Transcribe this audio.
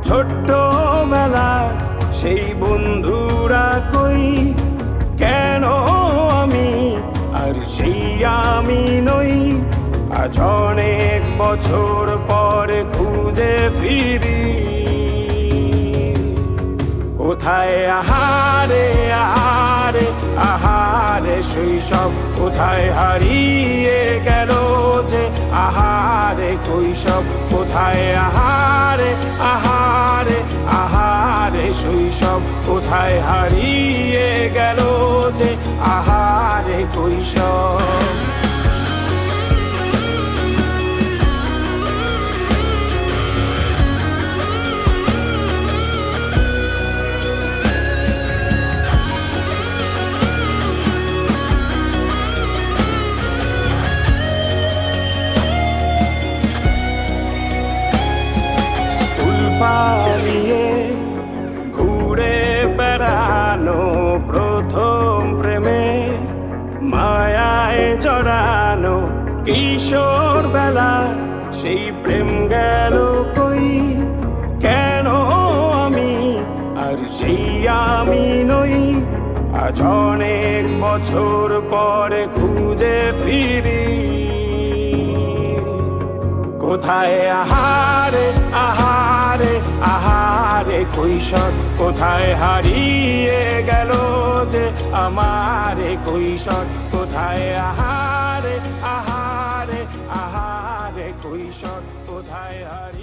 ছোট্ট বেলা সেই বন্ধুরা কই, কেন আমি আর সেই আমি নই। আজ অনেক বছর পরে খুঁজে ফিরি, কোথায় আহারে আহারে আহারে শৈশব, কোথায় হারিয়ে গেল যে আহারে কৈশব। কোথায় আহারে আহারে আহারে শৈশব, কোথায় হারিয়ে গেল যে আহারে কৈশব। পালিয়ে ঘুরে বেড়ানো প্রথম প্রেমে, মায়ায় জড়ানো কিশোর বেলা সেই প্রেম গেল কই, কেন আমি আর সেই আমি নই। আজ অনেক বছর পরে খুঁজে ফিরি, কোথায় আহারে আহারে আহারে কৈশোর, কোথায় হারিয়ে গেল যে আমারে কৈশোর। কোথায় আহারে আহারে আহারে কৈশোর, কোথায় হারিয়ে